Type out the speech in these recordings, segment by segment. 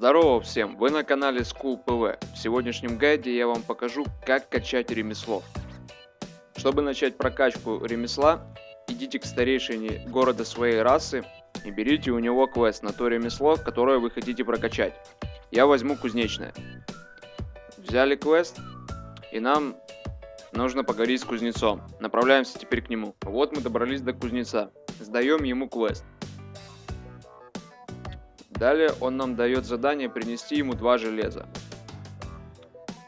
Здорово всем! Вы на канале School PV. В сегодняшнем гайде я вам покажу, как качать ремесло. Чтобы начать прокачку ремесла, идите к старейшине города своей расы и берите у него квест на то ремесло, которое вы хотите прокачать. Я возьму кузнечное. Взяли квест, и нам нужно поговорить с кузнецом. Направляемся теперь к нему. Вот мы добрались до кузнеца. Сдаем ему квест. Далее он нам дает задание принести ему 2 железа.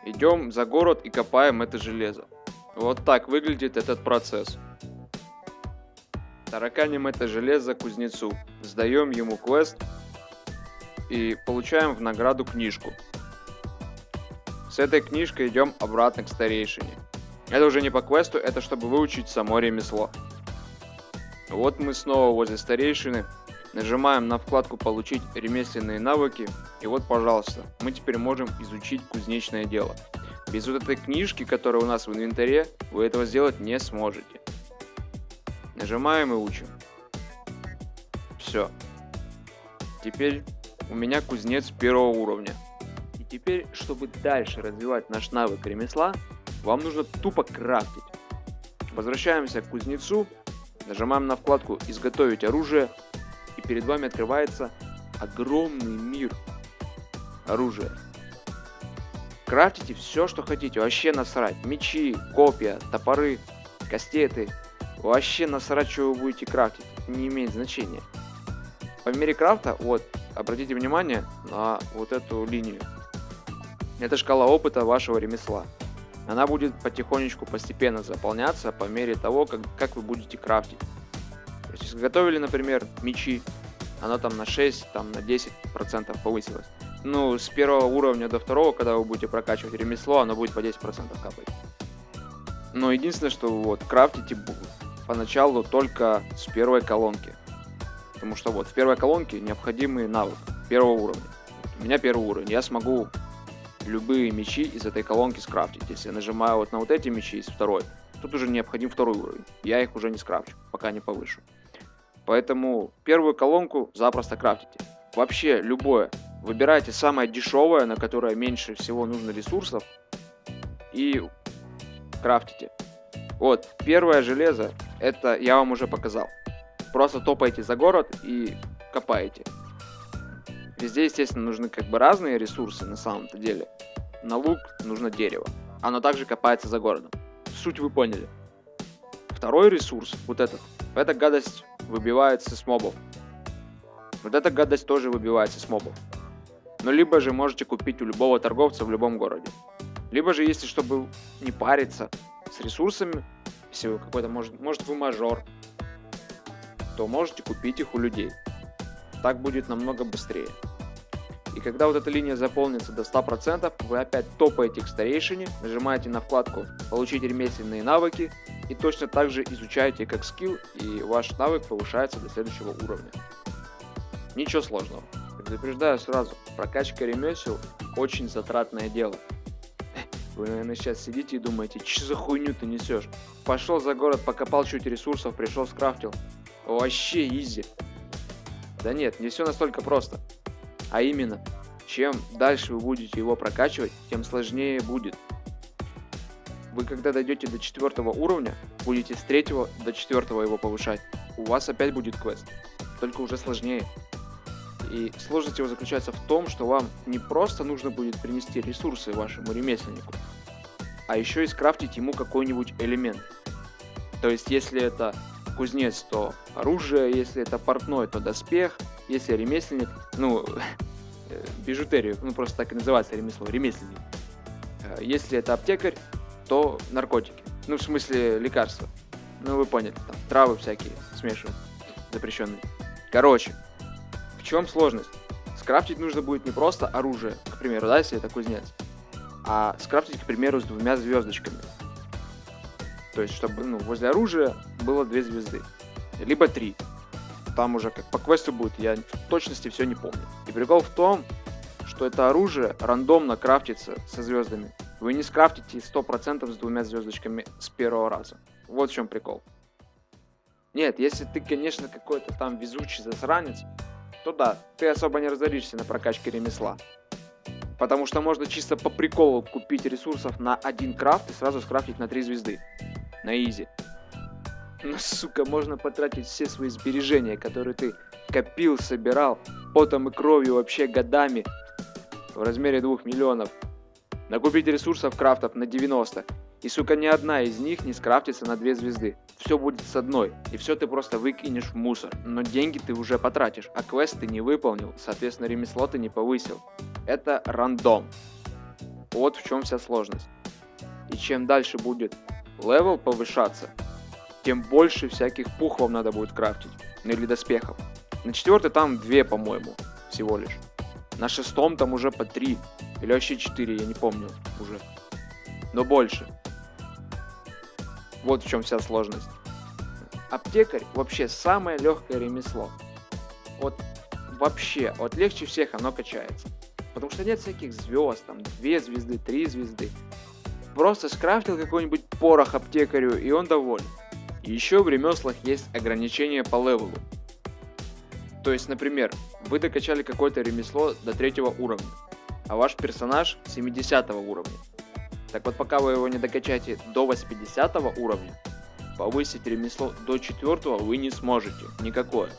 Идем за город и копаем это железо. Вот так выглядит этот процесс. Тараканим это железо кузнецу. Сдаем ему квест и получаем в награду книжку. С этой книжкой идем обратно к старейшине. Это уже не по квесту, это чтобы выучить само ремесло. Вот мы снова возле старейшины. Нажимаем на вкладку «Получить ремесленные навыки», и вот, пожалуйста, мы теперь можем изучить кузнечное дело. Без вот этой книжки, которая у нас в инвентаре, вы этого сделать не сможете. Нажимаем и учим. Все. Теперь у меня кузнец 1-го уровня. И теперь, чтобы дальше развивать наш навык ремесла, вам нужно тупо крафтить. Возвращаемся к кузнецу, нажимаем на вкладку «Изготовить оружие», и перед вами открывается огромный мир оружия. Крафтите все, что хотите, вообще насрать. Мечи, копья, топоры, кастеты. Вообще насрать, что вы будете крафтить. Не имеет значения. По мере крафта, вот, обратите внимание на вот эту линию. Это шкала опыта вашего ремесла. Она будет потихонечку, постепенно заполняться по мере того, как вы будете крафтить. То есть, если готовили, например, мечи, оно там на 6, там на 10% повысилось. Ну, с 1-го уровня до 2-го, когда вы будете прокачивать ремесло, оно будет по 10% капать. Но единственное, что вот крафтите поначалу только с 1-й колонки. Потому что вот в 1-й колонке необходимый навык 1-го уровня. У меня 1-й уровень, я смогу любые мечи из этой колонки скрафтить. Если я нажимаю вот на вот эти мечи из 2-й, тут уже необходим 2-й уровень. Я их уже не скрафчу, пока не повышу. Поэтому 1-ю колонку запросто крафтите. Вообще любое. Выбирайте самое дешевое, на которое меньше всего нужно ресурсов. И крафтите. Вот, 1-е железо, это я вам уже показал. Просто топаете за город и копаете. Везде, естественно, нужны как бы разные ресурсы на самом-то деле. На лук нужно дерево. Оно также копается за городом. Суть вы поняли. 2-й ресурс, вот этот, эта гадость выбивается с мобов. Вот эта гадость тоже выбивается с мобов. Но либо же можете купить у любого торговца в любом городе. Либо же, если чтобы не париться с ресурсами, если вы какой-то, может вы мажор, то можете купить их у людей. Так будет намного быстрее. И когда вот эта линия заполнится до 100%, вы опять топаете к старейшине, нажимаете на вкладку «Получить ремесленные навыки» и точно так же изучаете как скилл, и ваш навык повышается до следующего уровня. Ничего сложного. Предупреждаю сразу, прокачка ремесел очень затратное дело. Вы, наверное, сейчас сидите и думаете, что за хуйню ты несешь? Пошел за город, покопал чуть ресурсов, пришел, скрафтил. Вообще изи. Да нет, не все настолько просто. А именно, чем дальше вы будете его прокачивать, тем сложнее будет. Вы когда дойдете до 4-го уровня, будете с 3-го до 4-го его повышать. У вас опять будет квест, только уже сложнее. И сложность его заключается в том, что вам не просто нужно будет принести ресурсы вашему ремесленнику, а еще и скрафтить ему какой-нибудь элемент. То есть, если это кузнец, то оружие, если это портной, то доспех, если ремесленник, ну, бижутерию, ну просто так и называется ремесло, ремесленник. Если это аптекарь, то наркотики, ну в смысле лекарства. Ну вы поняли, там травы всякие смешивают, запрещенные. Короче, в чем сложность? Скрафтить нужно будет не просто оружие, к примеру, да, если это кузнец, а скрафтить, к примеру, с 2 звездочками. То есть, чтобы возле оружия было 2 звезды, либо 3. Там уже как по квесту будет, я в точности все не помню. И прикол в том, что это оружие рандомно крафтится со звездами. Вы не скрафтите 100% с 2 звездочками с 1-го раза. Вот в чем прикол. Нет, если ты, конечно, какой-то там везучий засранец, то да, ты особо не разоришься на прокачке ремесла. Потому что можно чисто по приколу купить ресурсов на 1 крафт и сразу скрафтить на 3 звезды. На изи. Но, сука, можно потратить все свои сбережения, которые ты копил, собирал, потом и кровью вообще годами, в размере 2 миллионов. Накупить ресурсов крафтов на 90. И, сука, ни одна из них не скрафтится на 2 звезды. Все будет с одной. И все ты просто выкинешь в мусор. Но деньги ты уже потратишь, а квест ты не выполнил, соответственно, ремесло ты не повысил. Это рандом. Вот в чем вся сложность. И чем дальше будет левел повышаться, тем больше всяких пухлов надо будет крафтить. Ну или доспехов. На 4 там 2, по-моему, всего лишь. На 6 там уже по 3. Или вообще 4, я не помню уже. Но больше. Вот в чем вся сложность. Аптекарь вообще самое легкое ремесло. Вот вообще, вот легче всех оно качается. Потому что нет всяких звезд, там 2 звезды, 3 звезды. Просто скрафтил какой-нибудь порох аптекарю, и он доволен. Еще в ремеслах есть ограничения по левелу. То есть, например, вы докачали какое-то ремесло до 3 уровня, а ваш персонаж 70 уровня. Так вот, пока вы его не докачаете до 80 уровня, повысить ремесло до 4 вы не сможете. Никакое.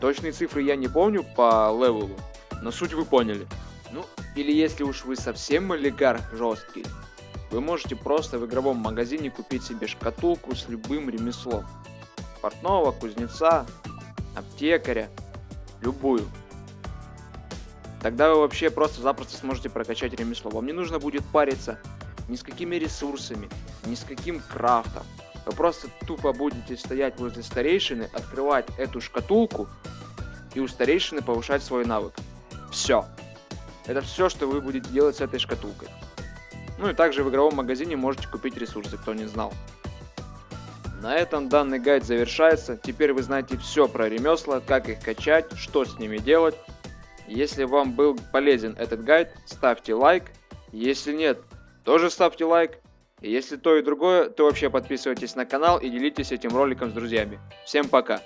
Точные цифры я не помню по левелу, но суть вы поняли. Ну, или если уж вы совсем олигарх жесткий, вы можете просто в игровом магазине купить себе шкатулку с любым ремеслом. Портного, кузнеца, аптекаря, любую. Тогда вы вообще просто-запросто сможете прокачать ремесло. Вам не нужно будет париться ни с какими ресурсами, ни с каким крафтом. Вы просто тупо будете стоять возле старейшины, открывать эту шкатулку и у старейшины повышать свой навык. Все. Это все, что вы будете делать с этой шкатулкой. Ну и также в игровом магазине можете купить ресурсы, кто не знал. На этом данный гайд завершается. Теперь вы знаете все про ремесла, как их качать, что с ними делать. Если вам был полезен этот гайд, ставьте лайк. Если нет, тоже ставьте лайк. И если то и другое, то вообще подписывайтесь на канал и делитесь этим роликом с друзьями. Всем пока!